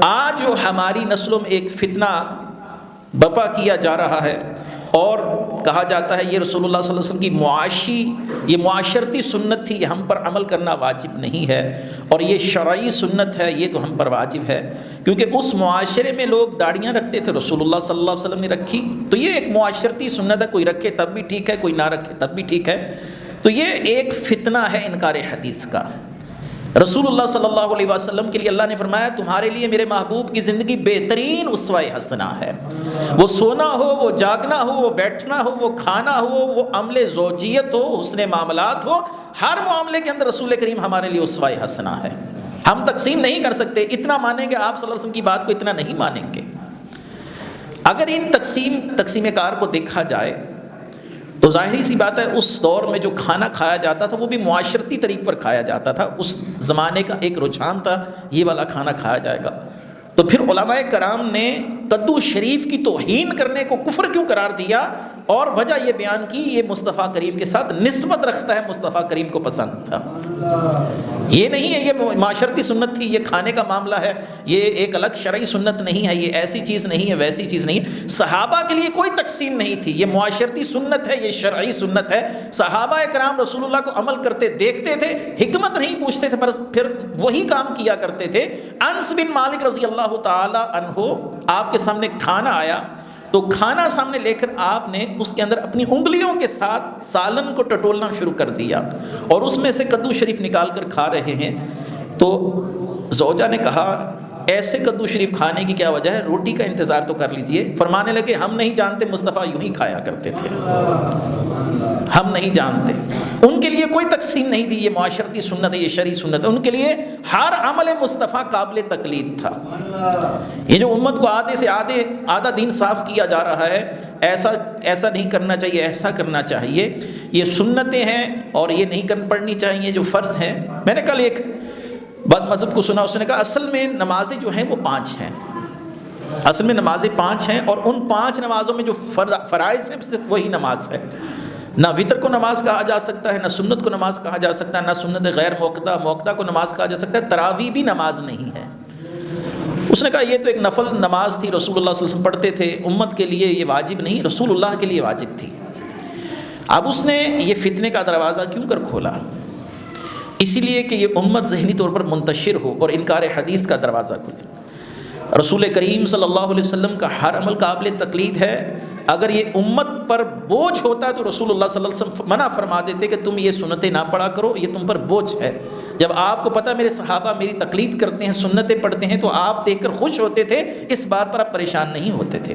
آج جو ہماری نسلوں میں ایک فتنہ برپا کیا جا رہا ہے اور کہا جاتا ہے یہ رسول اللہ صلی اللہ علیہ وسلم کی یہ معاشرتی سنت تھی، یہ ہم پر عمل کرنا واجب نہیں ہے، اور یہ شرعی سنت ہے، یہ تو ہم پر واجب ہے، کیونکہ اس معاشرے میں لوگ داڑھیاں رکھتے تھے، رسول اللہ صلی اللہ علیہ وسلم نے رکھی، تو یہ ایک معاشرتی سنت ہے، کوئی رکھے تب بھی ٹھیک ہے، کوئی نہ رکھے تب بھی ٹھیک ہے۔ تو یہ ایک فتنہ ہے انکار حدیث کا۔ رسول اللہ صلی اللہ علیہ وسلم کے لیے اللہ نے فرمایا تمہارے لیے میرے محبوب کی زندگی بہترین اسوہ حسنہ ہے، وہ سونا ہو، وہ جاگنا ہو، وہ بیٹھنا ہو، وہ کھانا ہو، وہ عمل زوجیت ہو، حسن معاملات ہو، ہر معاملے کے اندر رسول کریم ہمارے لیے اسوہ حسنہ ہے۔ ہم تقسیم نہیں کر سکتے، اتنا مانیں گے آپ صلی اللہ علیہ وسلم کی بات کو، اتنا نہیں مانیں گے۔ اگر ان تقسیم کار کو دیکھا جائے تو ظاہری سی بات ہے اس دور میں جو کھانا کھایا جاتا تھا وہ بھی معاشرتی طریق پر کھایا جاتا تھا، اس زمانے کا ایک رجحان تھا یہ والا کھانا کھایا جائے گا۔ تو پھر علماء کرام نے کدو شریف کی توہین کرنے کو کفر کیوں قرار دیا، اور وجہ یہ بیان کی یہ مصطفیٰ کریم کے ساتھ نسبت رکھتا ہے، مصطفیٰ کریم کو پسند تھا، یہ نہیں ہے یہ معاشرتی سنت تھی، یہ کھانے کا معاملہ ہے، یہ ایک الگ شرعی سنت نہیں ہے، یہ ایسی چیز نہیں ہے ویسی چیز نہیں ہے۔ صحابہ کے لیے کوئی تقسیم نہیں تھی، یہ معاشرتی سنت ہے، یہ شرعی سنت ہے۔ صحابہ کرام رسول اللہ کو عمل کرتے دیکھتے تھے، حکمت نہیں پوچھتے تھے، پر پھر وہی کام کیا کرتے تھے۔ انس بن مالک رضی اللہ تعالی عنہ آپ کے سامنے کھانا آیا تو کھانا سامنے لے کر آپ نے اس کے اندر اپنی انگلیوں کے ساتھ سالن کو ٹٹولنا شروع کر دیا اور اس میں سے کدو شریف نکال کر کھا رہے ہیں۔ تو زوجہ نے کہا ایسے کدو شریف کھانے کی کیا وجہ ہے، روٹی کا انتظار تو کر لیجئے۔ فرمانے لگے ہم نہیں جانتے مصطفیٰ یوں ہی کھایا کرتے تھے، ہم نہیں جانتے۔ ان کے لیے کوئی تقسیم نہیں تھی، یہ معاشرتی سنت ہے، یہ شرعی سنت ہے، ان کے لیے ہر عمل مصطفیٰ قابل تقلید تھا۔ یہ جو امت کو آدھے سے آدھا دین صاف کیا جا رہا ہے، ایسا نہیں کرنا چاہیے، ایسا کرنا چاہیے، یہ سنتیں ہیں اور یہ نہیں پڑھنی چاہیے جو فرض ہیں۔ میں نے کل ایک بد مذہب کو سنا، اس نے کہا اصل میں نمازیں جو ہیں وہ 5 ہیں، اصل میں نمازیں 5 ہیں، اور ان 5 نمازوں میں جو فرائض ہیں صرف وہی نماز ہے۔ نہ وطر کو نماز کہا جا سکتا ہے، نہ سنت کو نماز کہا جا سکتا ہے، نہ سنت غیر موقدہ کو نماز کہا جا سکتا ہے، تراویح بھی نماز نہیں ہے۔ اس نے کہا یہ تو ایک نفل نماز تھی، رسول اللہ صلی اللہ علیہ وسلم پڑھتے تھے، امت کے لیے یہ واجب نہیں، رسول اللہ کے لیے واجب تھی۔ اب اس نے یہ فتنے کا دروازہ کیوں کر کھولا؟ اسی لیے کہ یہ امت ذہنی طور پر منتشر ہو اور انکار حدیث کا دروازہ کھلے۔ رسول کریم صلی اللہ علیہ وسلم کا ہر عمل قابل تقلید ہے، اگر یہ امت پر بوجھ ہوتا تو رسول اللہ صلی اللہ علیہ وسلم منع فرما دیتے کہ تم یہ سنتیں نہ پڑھا کرو، یہ تم پر بوجھ ہے۔ جب آپ کو پتہ میرے صحابہ میری تقلید کرتے ہیں، سنتیں پڑھتے ہیں، تو آپ دیکھ کر خوش ہوتے تھے، اس بات پر آپ پریشان نہیں ہوتے تھے۔